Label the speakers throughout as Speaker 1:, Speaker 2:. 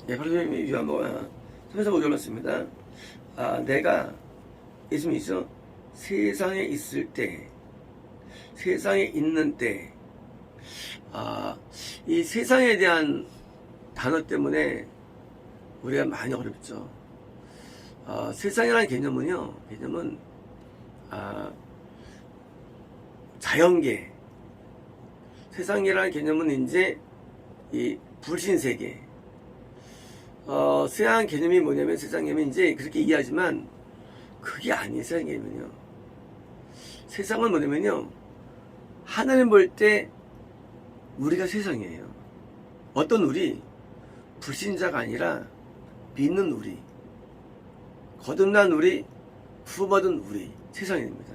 Speaker 1: 예, 바로 요한복음 3장 5절 말씀입니다. 내가 예수님이죠. 세상에 있을 때, 세상에 있는 때, 이 세상에 대한 단어 때문에 우리가 많이 어렵죠. 세상이라는 개념은 자연계, 세상이라는 개념은 이제 이 불신세계. 세상 개념이 뭐냐면, 세상 개념이 이제 그렇게 이해하지만 그게 아니에요. 세상 개념은요. 세상은 뭐냐면요, 하나님 볼 때 우리가 세상이에요. 어떤 우리? 불신자가 아니라 믿는 우리, 거듭난 우리, 구원받은 우리, 세상입니다.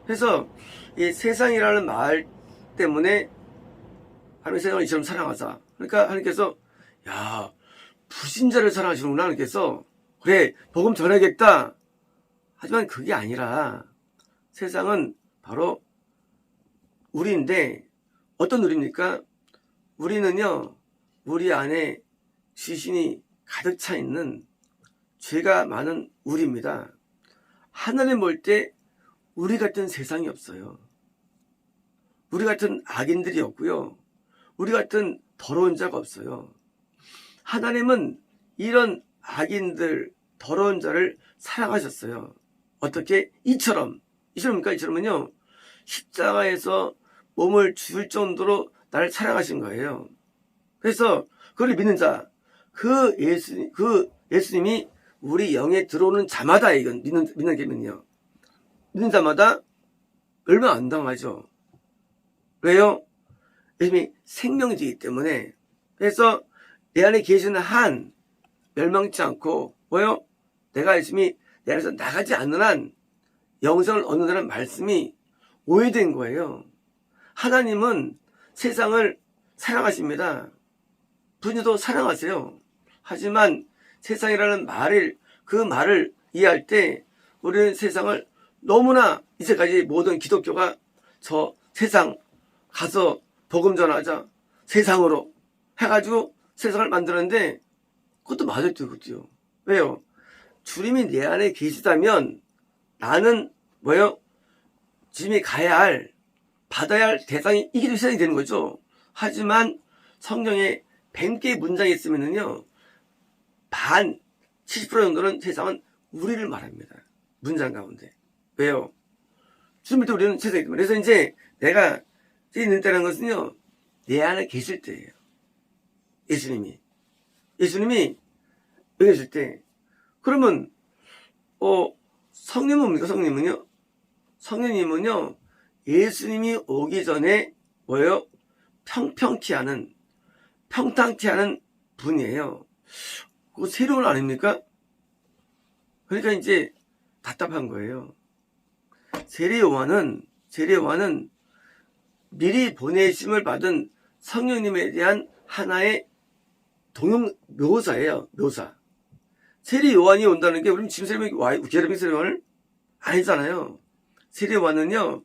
Speaker 1: 그래서 이 세상이라는 말 때문에 하나님 세상을 이처럼 사랑하사, 그러니까 하나님께서 야, 불신자를 사랑하시는구나. 하나님께서 그래, 복음 전하겠다. 하지만 그게 아니라 세상은 바로 우리인데, 어떤 우리입니까? 우리는요, 우리 안에 시신이 가득 차 있는 죄가 많은 우리입니다. 하나님 볼 때 우리 같은 세상이 없어요. 우리 같은 악인들이 없고요. 우리 같은 더러운 자가 없어요. 하나님은 이런 악인들, 더러운 자를 사랑하셨어요. 어떻게? 이처럼입니까? 이처럼은요, 십자가에서 몸을 줄 정도로 나를 사랑하신 거예요. 그래서 그걸 믿는 자, 그 예수님이 우리 영에 들어오는 자마다, 이건 믿는 개는요, 믿는 자마다 얼마 안 당하죠. 왜요? 예수님이 생명이기 때문에. 그래서 내 안에 계시는 한 멸망치 않고, 뭐요? 내가 예수님이 내 안에서 나가지 않는 한 영생을 얻는다는 말씀이 오해된 거예요. 하나님은 세상을 사랑하십니다. 분이도 사랑하세요. 하지만 세상이라는 그 말을 이해할 때 우리는 세상을 너무나, 이제까지 모든 기독교가 저 세상 가서 복음 전하자, 세상으로 해가지고 세상을 만드는데, 그것도 맞아요. 그것도요. 왜요? 주님이 내 안에 계시다면 나는 뭐요? 주님이 받아야 할 대상이 이게 세상이 되는 거죠. 하지만 성경에 100개의 문장이 있으면은요, 70% 정도는 세상은 우리를 말합니다. 문장 가운데. 왜요? 주님을 때 우리는 세상이기 때문에. 그래서 이제 내가 있는 때라는 것은요, 내 안에 계실 때예요. 예수님이 여기 계실 때. 그러면 성령은 뭡니까? 성령님은요, 예수님이 오기 전에 뭐예요? 평탄케 하는 분이에요. 그거 새로운 아닙니까? 그러니까 이제 답답한 거예요. 세례 요한은 미리 보내심을 받은 성령님에 대한 하나의 묘사예요. 묘사. 세례 요한이 온다는 게, 우리는 지금 세례 요한을 아니잖아요. 세례 요한은요,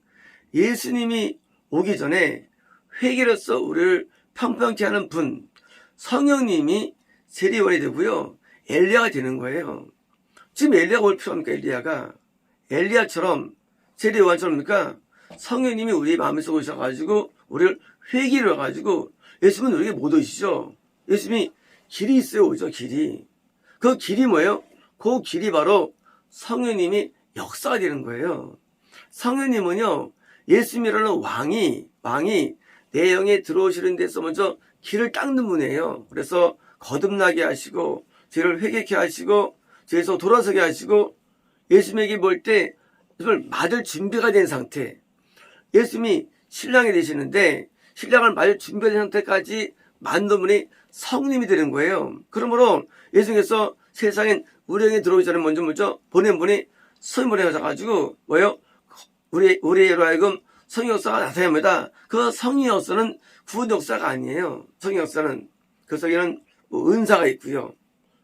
Speaker 1: 예수님이 오기 전에 회개로서 우리를 평평케 하는 분, 성령님이 세례 요한이 되고요, 엘리야가 되는 거예요. 지금 엘리야가 올 필요합니까? 엘리야처럼, 세례 요한처럼입니까? 성령님이 우리 마음에서 오셔가지고 우리를 회개를 해가지고, 예수님은 우리에게 못 오시죠. 예수님이 길이 있어요. 오죠. 길이. 그 길이 뭐예요? 그 길이 바로 성령님이 역사가 되는 거예요. 성령님은요, 예수님이라는 왕이 내 영에 들어오시는 데서 먼저 길을 닦는 분이에요. 그래서 거듭나게 하시고, 죄를 회개케 하시고, 죄에서 돌아서게 하시고, 예수님에게 볼 때 예수님을 맞을 준비가 된 상태. 예수님이 신랑이 되시는데, 신랑을 맞을 준비가 된 상태까지 만든 분이 성령님이 되는 거예요. 그러므로 예수님께서 세상엔 우리 영에 들어오기 전에 먼저 보낸 분이 성령을 보내셔가지고, 뭐예요? 우리로 하여금 성령 역사가 나타납니다. 그 성령 역사는 구원 역사가 아니에요. 성령 역사는 그 속에는 은사가 있고요,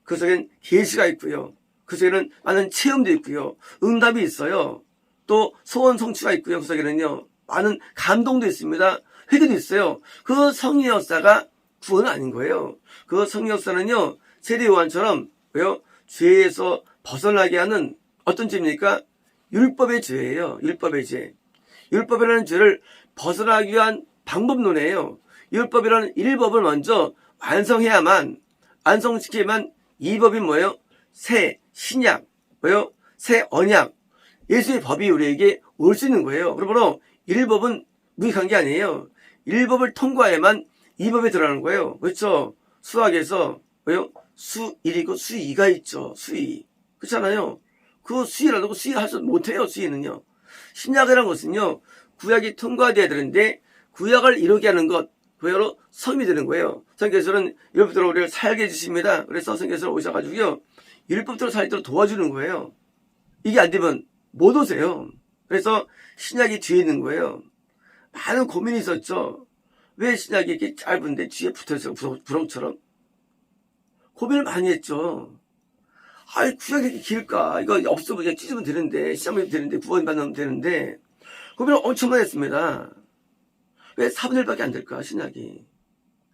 Speaker 1: 그 속에는 계시가 있고요, 그 속에는 많은 체험도 있고요, 응답이 있어요. 또 소원 성취가 있고요, 그 속에는요 많은 감동도 있습니다. 회개도 있어요. 그 성령 역사가 구원은 아닌 거예요. 그 성령 역사는요, 세례 요한처럼 왜요? 죄에서 벗어나게 하는 어떤 죄입니까? 율법의 죄예요. 율법의 죄. 율법이라는 죄를 벗어나기 위한 방법론이에요. 율법이라는 1법을 먼저 완성시켜야만 이 법이 뭐예요? 새 신약, 뭐예요? 새 언약. 예수의 법이 우리에게 올 수 있는 거예요. 그러므로 1법은 무익한 게 아니에요. 1법을 통과해야만 2법에 들어가는 거예요. 그렇죠? 수학에서 뭐예요? 수1이고 수2가 있죠. 수2. 그렇잖아요. 그 수위라도 수위 할 수 못해요. 수위는요. 신약이라는 것은요, 구약이 통과돼야 되는데 구약을 이루게 하는 것, 그야말로 섬이 되는 거예요. 성경에서는 율법대로 우리를 살게 해주십니다. 그래서 성경에서 오셔가지고요, 율법대로 살도록 도와주는 거예요. 이게 안 되면 못 오세요. 그래서 신약이 뒤에 있는 거예요. 많은 고민이 있었죠. 왜 신약이 이렇게 짧은데 뒤에 붙어있어요? 부렁처럼. 고민을 많이 했죠. 아이, 구약이 이렇게 길까? 이거 없으면 그냥 찢으면 되는데, 시작하면 되는데, 구원받으면 되는데, 고민을 엄청 많이 했습니다. 왜 4분의 1밖에 안 될까, 신약이?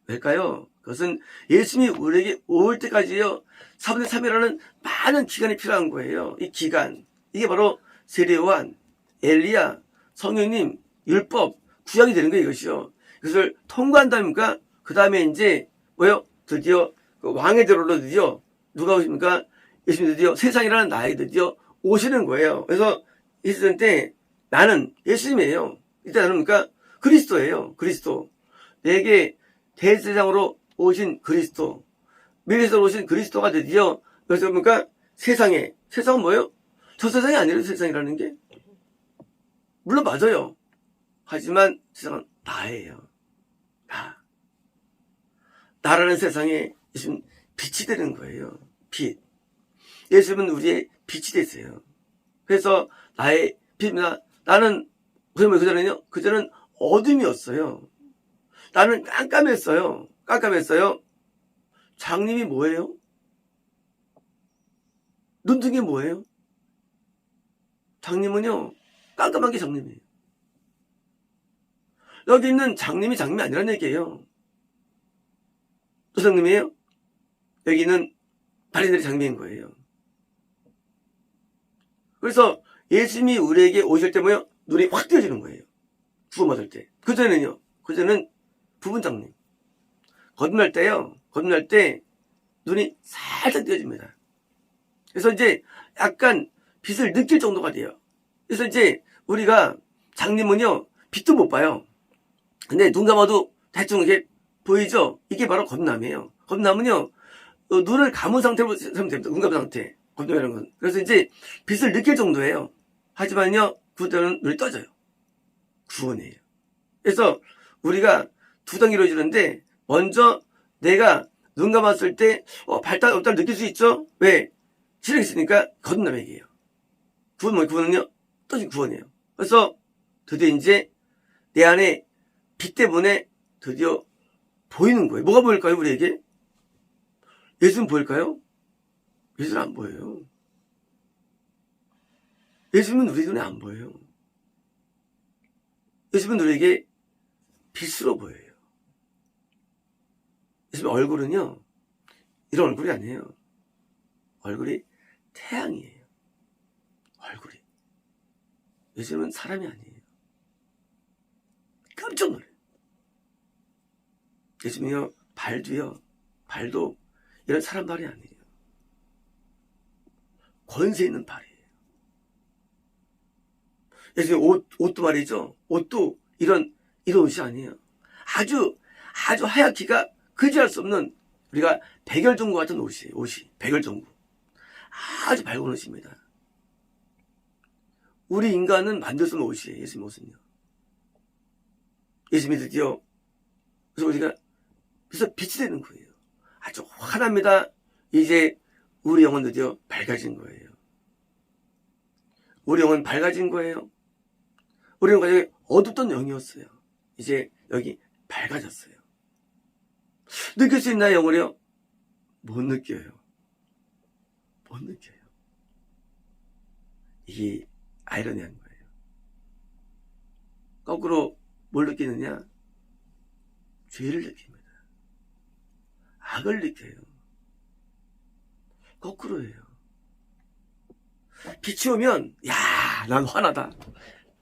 Speaker 1: 왜일까요? 그것은 예수님이 우리에게 올 때까지요, 4분의 3이라는 많은 기간이 필요한 거예요. 이 기간. 이게 바로 세례요한, 엘리야, 성령님, 율법, 구약이 되는 거예요, 이것이요. 그것을 통과한 다음이니까, 그 다음에 이제, 뭐요? 드디어, 그 왕의 대로로 드디어, 누가 오십니까? 예수님 드디어 세상이라는 나에게 드디어 오시는 거예요. 그래서 있을 때 나는 예수님이에요. 이때 나는 뭡니까? 그리스도예요. 그리스도. 내게 대세상으로 오신 그리스도. 미래에서 오신 그리스도가 드디어 그래서 뭡니까? 세상에. 세상은 뭐예요? 저 세상이 아니라 세상이라는 게. 물론 맞아요. 하지만 세상은 나예요. 나. 나라는 세상에 예수님 빛이 되는 거예요. 빛. 예수님은 우리의 빛이 되세요. 그래서 나의 빛입니다. 나는 그전에는요. 그전에는 어둠이었어요. 나는 깜깜했어요. 깜깜했어요. 장님이 뭐예요? 눈등이 뭐예요? 장님은요. 깜깜한 게 장님이에요. 여기 있는 장님이 장님이 아니라는 얘기예요. 또 장님이에요? 여기 있는 바리새인들이 장님인 거예요. 그래서 예수님이 우리에게 오실 때 뭐요? 눈이 확 띄어지는 거예요. 구원받을 때. 그전에는요. 그전에는 부분장님. 거듭날 때요. 거듭날 때 눈이 살짝 띄어집니다. 그래서 이제 약간 빛을 느낄 정도가 돼요. 그래서 이제 우리가 장님은요. 빛도 못 봐요. 근데 눈 감아도 대충 이렇게 보이죠? 이게 바로 거듭남이에요. 거듭남은요. 눈을 감은 상태로 하면 됩니다. 눈 감은 상태. 거듭남이라는 건. 그래서 이제 빛을 느낄 정도예요. 하지만요. 그때는 눈이 떠져요. 구원이에요. 그래서 우리가 두 단계로 이루어지는데 먼저 내가 눈 감았을 때 발달 없다를 느낄 수 있죠? 왜? 시력이 있으니까 거듭남의 얘기예요. 구원 뭐예요? 구원은요? 떠진 구원이에요. 그래서 드디어 이제 내 안에 빛 때문에 드디어 보이는 거예요. 뭐가 보일까요? 우리에게? 예수는 보일까요? 예수는 안 보여요. 예수는 우리 눈에 안 보여요. 예수는 우리에게 빛으로 보여요. 예수님 얼굴은요, 이런 얼굴이 아니에요. 얼굴이 태양이에요. 얼굴이. 예수님은 사람이 아니에요. 깜짝 놀라요. 예수님이요, 발도 이런 사람 발이 아니에요. 권세 있는 발이에요. 예수님 옷도 말이죠. 옷도 이런 옷이 아니에요. 아주 하얗기가 그지할 수 없는 우리가 백열종구 같은 옷이 백열종구. 아주 밝은 옷입니다. 우리 인간은 만들 수 없는 옷이에요. 예수님 옷은요. 예수님이 드디어 그래서 우리가 그래서 빛이 되는 거예요. 아주 환합니다. 이제 우리 영혼 드디어 밝아진 거예요. 우리 영혼 밝아진 거예요. 우리 영혼이 어둡던 영이었어요. 이제 여기 밝아졌어요. 느낄 수 있나요, 영혼이요? 못 느껴요. 못 느껴요. 이게 아이러니한 거예요. 거꾸로 뭘 느끼느냐? 죄를 느낍니다. 악을 느껴요. 거꾸로예요. 빛이 오면 야, 난 화나다.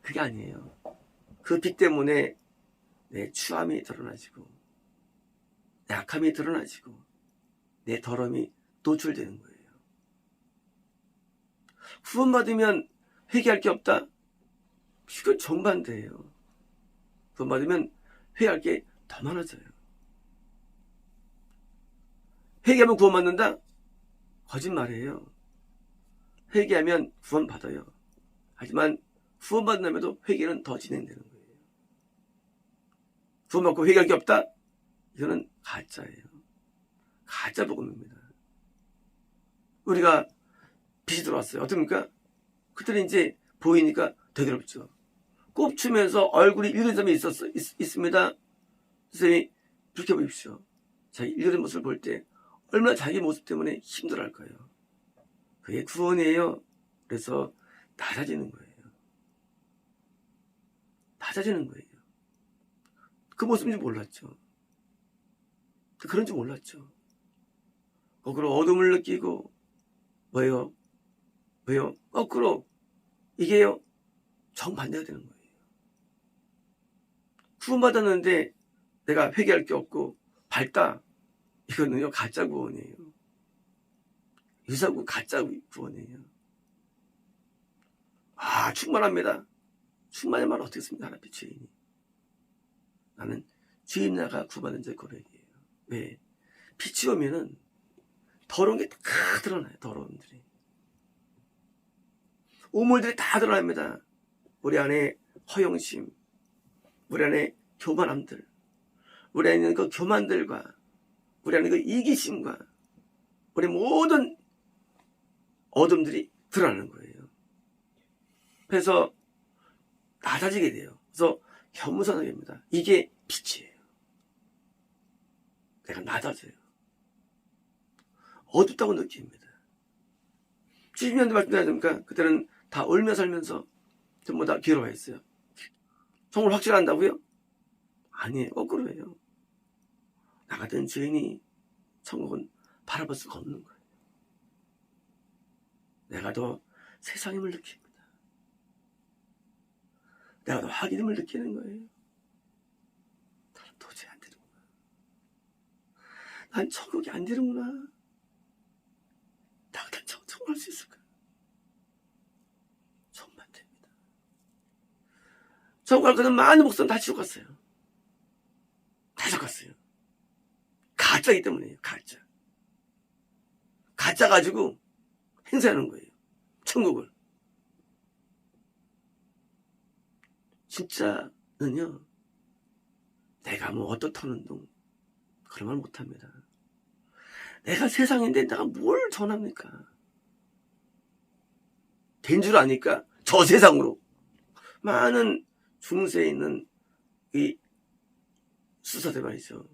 Speaker 1: 그게 아니에요. 그 빛 때문에 내 추함이 드러나지고 약함이 드러나지고 내 더러움이 노출되는 거예요. 구원받으면 회개할 게 없다? 이건 정반대예요. 구원받으면 회개할 게 더 많아져요. 회개하면 구원받는다? 거짓말이에요. 회개하면 구원받아요. 하지만 구원받은 다음에도 회개는 더 진행되는 거예요. 구원받고 회개할 게 없다? 이거는 가짜예요. 가짜 복음입니다. 우리가 빛이 들어왔어요. 어떻습니까? 그때는 이제 보이니까 되더랍죠. 꼽추면서 얼굴이 일그러진 점이 있습니다. 선생님이 그렇게 보십시오. 자기 일그러진 모습을 볼 때 얼마나 자기 모습 때문에 힘들어할 거예요. 그게 구원이에요. 그래서 낮아지는 거예요. 낮아지는 거예요. 그 모습인지 몰랐죠. 그런 줄 몰랐죠. 거꾸로 어둠을 느끼고 뭐예요? 왜요? 거꾸로 이게요 정반대가 되는 거예요. 구원받았는데 내가 회개할 게 없고 밝다. 이거는요 가짜 구원이에요. 유사구 가짜 구원이에요. 아 충만합니다. 충만한 말은 어떻게 씁니까? 하나님의 죄인이. 나는 죄인나가 구원받은 자의 고백이에요. 왜? 빛이 오면은 더러운 게 다 드러나요. 더러움들이. 오물들이 다 드러납니다. 우리 안에 허영심, 우리 안에 교만함들, 우리 안에 있는 그 교만들과 우리 안에 그 이기심과 우리 모든 어둠들이 드러나는 거예요. 그래서 낮아지게 돼요. 그래서 겸손하게 됩니다. 이게 빛이에요. 내가 낮아져요. 어둡다고 느낍니다. 70년대 말씀드리니까 그때는 다 울며 살면서 전부 다 괴로워했어요. 정말 확실한다고요? 아니에요. 거꾸로예요. 나 같은 죄인이 천국은 바라볼 수가 없는 거예요. 내가 더 세상의 힘을 느낍니다. 내가 더 확인임을 느끼는 거예요. 나는 도저히 안 되는구나. 난 천국이 안 되는구나. 나 같은 천국 할 수 있을까? 정반대입니다. 천국 갈 거는 많은 목사는 다 지옥 갔어요. 다 지옥 갔어요. 가짜이기 때문이에요. 가짜. 가짜 가지고 행사하는 거예요. 천국을. 진짜는요. 내가 뭐 어떻다는 둥 그런 말 못합니다. 내가 세상인데 내가 뭘 전합니까? 된 줄 아니까 저 세상으로 많은 중세에 있는 이 수사들 말이죠.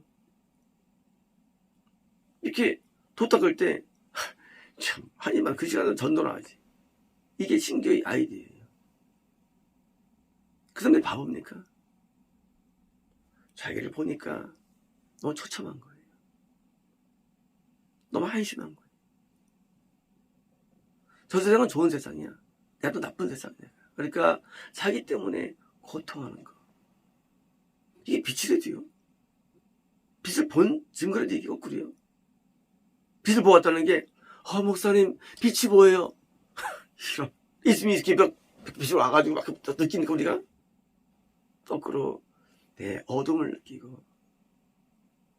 Speaker 1: 이렇게 도탁할 때 참 하니만 그 시간은 전도나 하지. 이게 신교의 아이디어예요. 그 사람들이 바보입니까? 자기를 보니까 너무 처참한 거예요. 너무 한심한 거예요. 저 세상은 좋은 세상이야. 내가 또 나쁜 세상이야. 그러니까 자기 때문에 고통하는 거. 이게 빛이래도요. 빛을 본 증거라도 이게 거꾸로요. 빛을 보았다는 게 목사님 빛이 보여요. 이런 있으면 이렇게 빛이 와가지고 막 느끼니까 우리가 거꾸로 내 어둠을 느끼고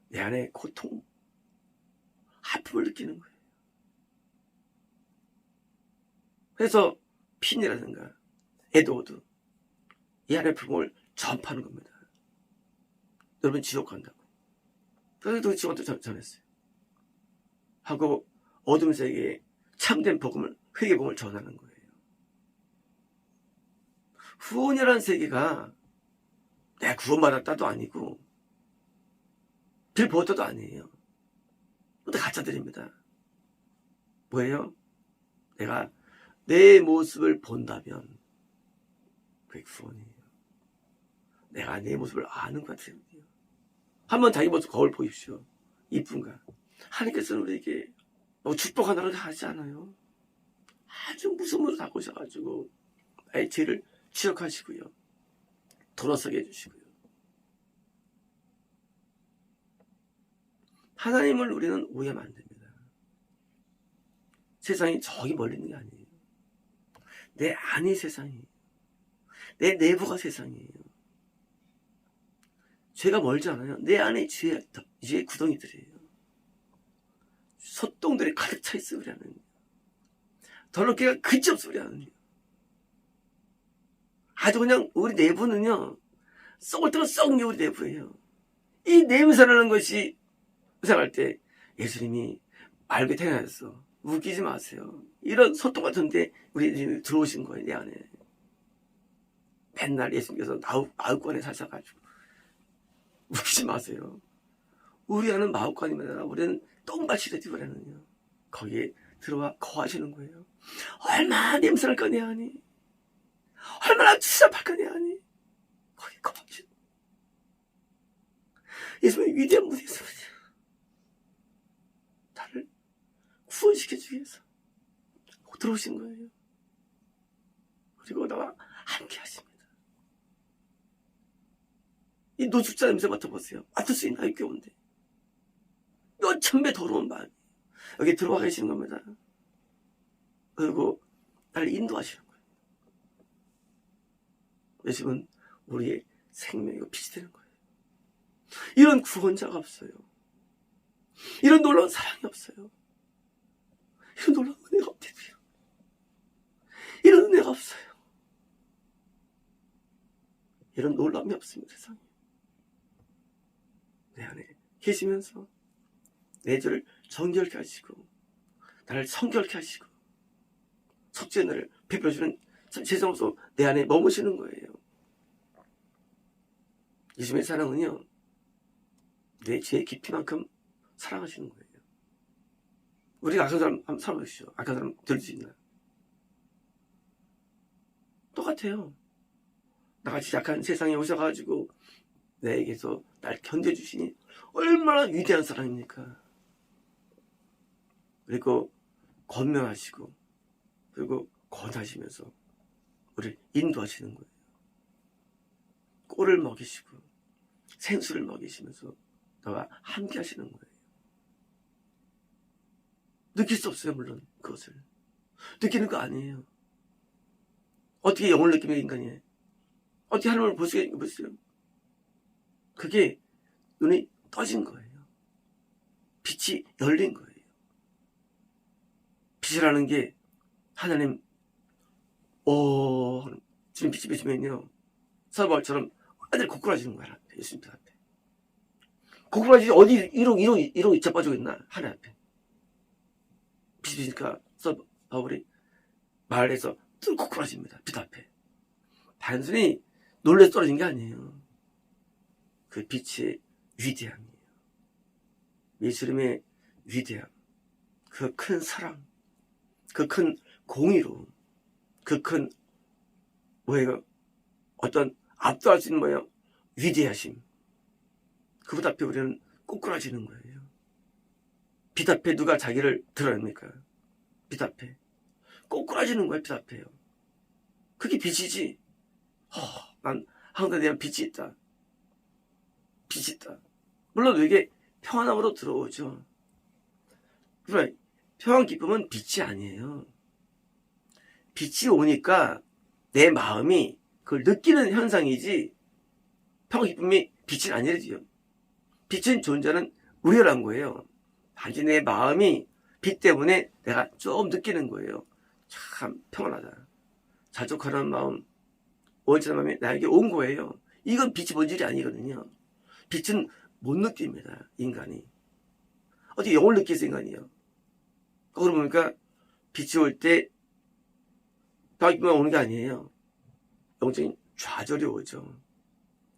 Speaker 1: 내 안에 고통, 아픔을 느끼는 거예요. 그래서 핀이라든가 에드워드 이 안의 부흥을 전파하는 겁니다. 여러분 지옥 간다고. 그래서 지옥한테 전했어요. 하고 어둠 세계에 참된 복음을 회개 복음을 전하는 거예요. 후원이라는 세계가 내가 구원받았다도 아니고 길 보았다도 아니에요. 근데 가짜들입니다. 뭐예요? 내가 내 모습을 본다면 그게 구원이에요. 내가 내 모습을 아는 것 같아요. 한번 자기 모습 거울 보십시오. 이쁜가? 하나님께서는 우리에게 축복하느라고 하지 않아요. 아주 무서움으로 다가오셔가지고 나의 죄를 지적하시고요, 돌아서게 해주시고요. 하나님을 우리는 오해하면 안 됩니다. 세상이 저기 멀리 있는 게 아니에요. 내 안이 세상이에요. 내 내부가 세상이에요. 죄가 멀지 않아요. 내 안에 죄의 구덩이들이에요. 소똥들이 가득 차 있어 그래 하느님. 더럽게가 그지없어 그래 하느님. 아주 그냥 우리 내부는요, 썩을 때가 썩은 게 우리 내부예요. 이 냄새라는 것이 생각할 때 예수님이 맑게 태어나셨어. 웃기지 마세요. 이런 소똥 같은데 우리 들어오신 거예요, 내 안에. 맨날 예수님께서 마을관에 사셔가지고. 웃기지 마세요. 우리 안은 마을관입니다. 우리는 똥밭이 되고 그러는요. 거기에 들어와 거하시는 거예요. 얼마나 냄새날 거니 하니, 얼마나 추잡할 거니 하니, 거기 거하시는 거예요. 예수님의 위대한 무대에서 나를 구원시켜주기 위해서 들어오신 거예요. 그리고 나와 함께 하십니다. 이 노숙자 냄새 맡아보세요. 맡을 수 있나? 귀여운데. 몇천 배 더러운 말. 여기 들어와 계시는 겁니다. 그리고 나를 인도하시는 거예요. 예수님은 우리의 생명이고 빛이 되는 거예요. 이런 구원자가 없어요. 이런 놀라운 사랑이 없어요. 이런 놀라운 은혜가 없대요. 이런 은혜가 없어요. 이런 놀라움이 없습니다. 세상에. 내 안에 계시면서 내 죄를 정결케 하시고 나를 성결케 하시고 속죄의 은혜를 베풀어주는 제정으로서 내 안에 머무시는 거예요. 예수님의 사랑은요, 내 죄의 깊이만큼 사랑하시는 거예요. 우리가 악한 사람 한번 살아보시죠. 악한 사람 들을 수 있나? 똑같아요. 나같이 약한 세상에 오셔가지고 내게서 날 견뎌주시니 얼마나 위대한 사랑입니까? 그리고 권면하시고 그리고 권하시면서 우리를 인도하시는 거예요. 꼴을 먹이시고 생수를 먹이시면서 나와 함께 하시는 거예요. 느낄 수 없어요. 물론 그것을 느끼는 거 아니에요. 어떻게 영을 느끼면 인간이에요? 어떻게 하나님을 볼 수가 있어요? 그게 눈이 떠진 거예요. 빛이 열린 거예요. 빛이라는 게 하나님 지금 빛이 비치면요, 서바울처럼 완전히 고꾸라지는 거야. 예수님 앞에 고꾸라지지. 어디 이러고 자빠지고 있나? 하나님 앞에 빛이 비치니까 서바울이 마을에서 고꾸라집니다. 빛 앞에. 단순히 놀래서 떨어진 게 아니에요. 그 빛의 위대함이에요. 예수님의 위대함, 그 큰 사랑, 그 큰 공의로움, 그 큰 어떤 압도할 수 있는 위대하심. 그것 앞에 우리는 꼬꾸라지는 거예요. 빛 앞에 누가 자기를 드러냅니까? 빛 앞에 꼬꾸라지는 거예요. 빛 앞에요. 그게 빛이지. 난 항상 내 빛이 있다. 빛이 있다. 물론 이게 평안함으로 들어오죠. 그러나 평안 기쁨은 빛이 아니에요. 빛이 오니까 내 마음이 그걸 느끼는 현상이지, 평안 기쁨이 빛은 아니래요. 빛은 존재하는 우연한 거예요. 단지 내 마음이 빛 때문에 내가 좀 느끼는 거예요. 참 평안하다. 자족하는 마음, 온전한 마음이 나에게 온 거예요. 이건 빛이 본질이 아니거든요. 빛은 못 느낍니다. 인간이. 어떻게 영을 느끼겠어, 인간이요? 그러고 보니까 빛이 올 때 평안기쁨만 오는 게 아니에요. 영적인 좌절이 오죠.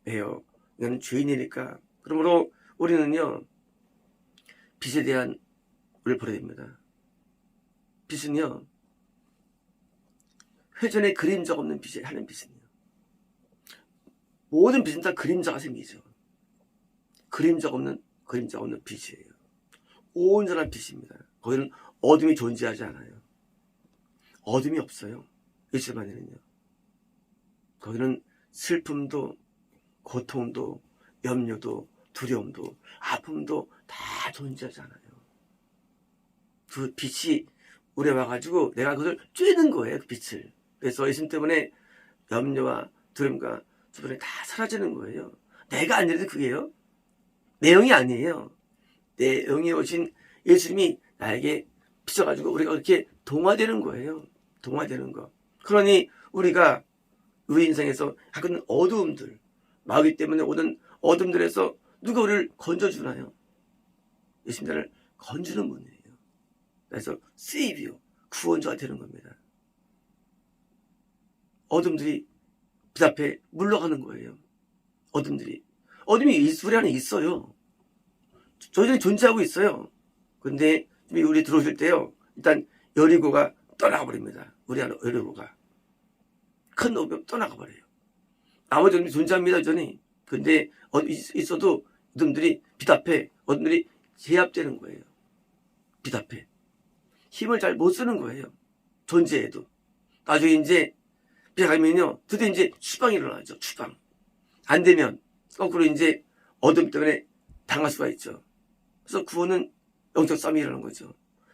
Speaker 1: 왜요? 이건 죄인이니까. 그러므로 우리는요, 빛에 대한 우리를 버려야 됩니다. 빛은요, 회전에 그림자가 없는 빛이 하는 빛은요, 모든 빛은 다 그림자가 생기죠. 그림자가 없는 빛이에요. 온전한 빛입니다. 거기는 어둠이 존재하지 않아요. 어둠이 없어요. 예수님 안에는요. 거기는 슬픔도 고통도 염려도 두려움도 아픔도 다 존재하지 않아요. 그 빛이 우리에 와가지고 내가 그걸 쬐는 거예요. 그 빛을. 그래서 예수님 때문에 염려와 두려움과 두려움이 다 사라지는 거예요. 내가 아니라도 그게요. 내 영이 아니에요. 내 영이 오신 예수님이 나에게 비춰가지고 우리가 그렇게 동화되는 거예요. 동화되는 거. 그러니 우리가 우리 인생에서 갖고 있는 어두움들, 마귀 때문에 오는 어둠들에서 누가 우리를 건져주나요? 예수님 나를 건주는 분이에요. 그래서 세이비어, 구원자가 되는 겁니다. 어둠들이 빛 앞에 물러가는 거예요. 어둠들이. 어둠이 우리 안에 있어요. 저희들이 존재하고 있어요. 근데 우리 들어오실 때요. 일단 여리고가 떠나가 버립니다. 우리 안에 여리고가. 큰 어둠이 떠나가 버려요. 나머지 어둠이 존재합니다. 여전히. 근데 있어도 어둠들이 빛 앞에 어둠들이 제압되는 거예요. 빛 앞에. 힘을 잘 못 쓰는 거예요. 존재해도. 나중에 이제 빛에 가면요. 드디어 이제 추방이 일어나죠. 추방. 안 되면 거꾸로 이제 어둠 때문에 당할 수가 있죠. 그래서 구원은 영적 싸움이 일어나는 거죠.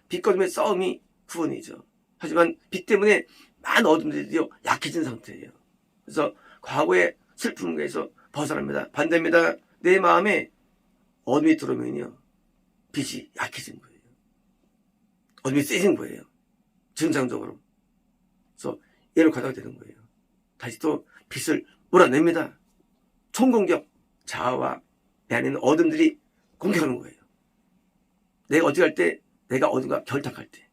Speaker 1: 빛과 어둠의 싸움이 구원이죠. 하지만 빛 때문에 많은 어둠들이 약해진 상태예요. 그래서 과거의 슬픔에서 벗어납니다. 반대입니다. 내 마음에 어둠이 들어오면요. 빛이 약해진 거예요. 어둠이 세진 거예요. 증상적으로. 그래서 얘를 가다가 되는 거예요. 다시 또 빛을 몰아냅니다. 총공격. 자아와 내 안에 있는 어둠들이 공격하는 거예요. 내가 어떻게 할 때, 내가 어둠과 결탁할 때.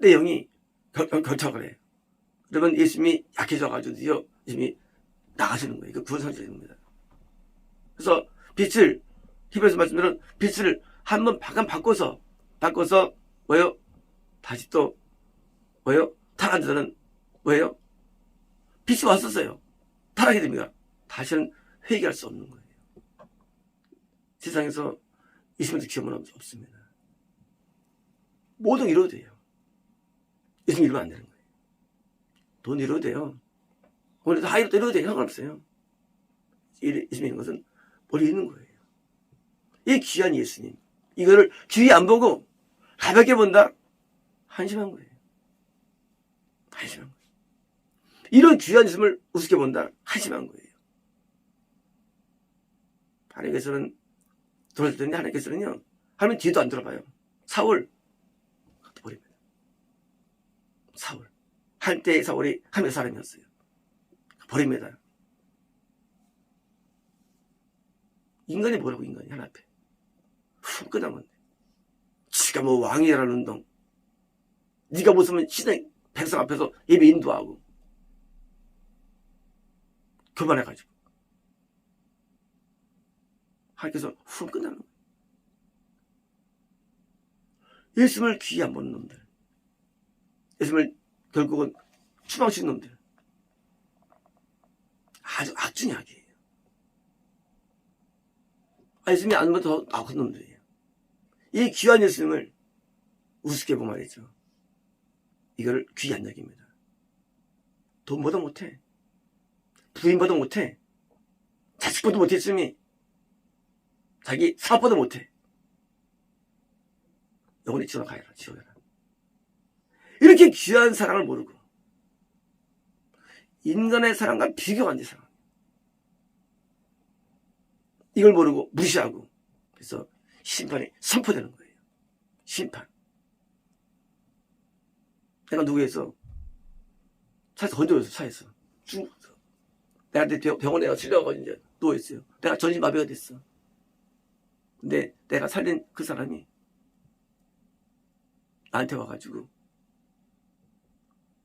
Speaker 1: 내 영이 결탁을 해요. 그러면 예수님이 약해져가지고 예수님이 나가시는 거예요. 그 구원상태입니다. 그래서 빛을, 히브리서 말씀대로 빛을 한번 바꿔서 뭐예요? 다시 또 뭐예요? 타락한 자는 뭐예요? 빛이 왔었어요. 타락이 됩니다. 다시는 회개할 수 없는 거예요. 세상에서 예수님한테 기업은 없습니다. 모든 이뤄도 돼요. 예수님 이루면 안 되는 거예요. 돈 이뤄도 돼요. 오늘도 하이로도 이뤄도 돼요. 상관없어요. 예수님 있는 것은 머리 있는 거예요. 이 귀한 예수님. 이거를 귀히 안 보고 가볍게 본다? 한심한 거예요. 한심한 거예요. 이런 귀한 예수님을 우습게 본다? 한심한 거예요. 하나님께서는 돌아줬더니 하나님께서는요. 하나님 뒤도 안 돌아봐요. 사울 갖다 버립니다. 사울. 한때의 사울이 하나님의 사람이었어요. 버립니다. 인간이 뭐라고 인간이 하나 앞에. 훅 끝나면 지가 뭐 왕이라는 운동. 네가 무슨 시대 백성 앞에서 예배 인도하고 교만해가지고 하나님께서 훅 끝나는 거예요. 예수님을 귀히 안 보는 놈들, 예수님을 결국은 추방시킨 놈들, 아주 악중의 악이에요. 예수님이 안 보면 더 악한 놈들이에요. 이 귀한 예수님을 우습게 보면 말이죠. 이거를 귀히 안 여깁니다. 돈보다 못해. 부인보다 못해. 자식보다 못했으니 자기 사업보다 못해. 영원히 지옥에 가야라. 지옥에 가. 이렇게 귀한 사랑을 모르고 인간의 사랑과 비교가 안 돼 사랑. 이걸 모르고 무시하고 그래서 심판이 선포되는 거예요. 심판. 내가 누구에서 차에서 건져줬어. 차에서 쭉 내한테 병원에 내가 실려가고 이제 누워있어요. 내가 전신마비가 됐어. 근데 내가 살린 그 사람이 나한테 와가지고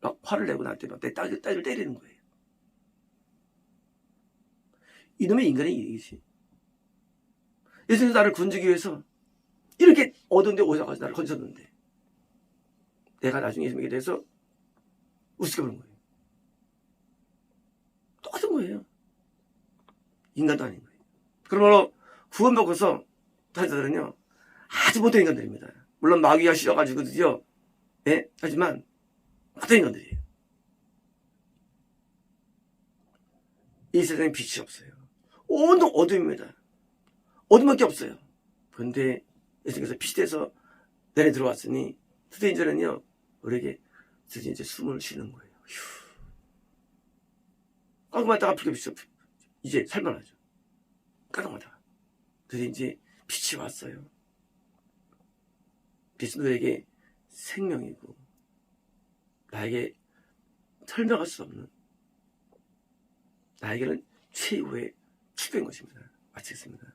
Speaker 1: 막 화를 내고 나한테 막 내 딸을 때리는 거예요. 이놈의 인간의 일이지. 예수님이 나를 건지기 위해서 이렇게 어두운 데 오셔가지고 나를 건졌는데 내가 나중에 예수님에 대해서 우습게 보는 거예요. 똑같은 거예요. 인간도 아닌 거예요. 그러므로 구원받고서 사자들은요 아주 못된 인간들입니다. 물론 마귀가 씌워가지고 드디어 예? 하지만 못된 인간들이에요. 이 세상에 빛이 없어요. 온통 어둠입니다. 어둠밖에 없어요. 그런데 예수님께서 빛이 돼서 내려 들어왔으니 드디어 이제는요 우리에게 드디어 이제 숨을 쉬는 거예요. 휴. 깜깜하다가 불교 빛이 이제 살만하죠. 깜깜하다가 드디어 이제 빛이 왔어요. 빛은 너에게 생명이고 나에게 설명할 수 없는 나에게는 최후의 축복인 것입니다. 마치겠습니다.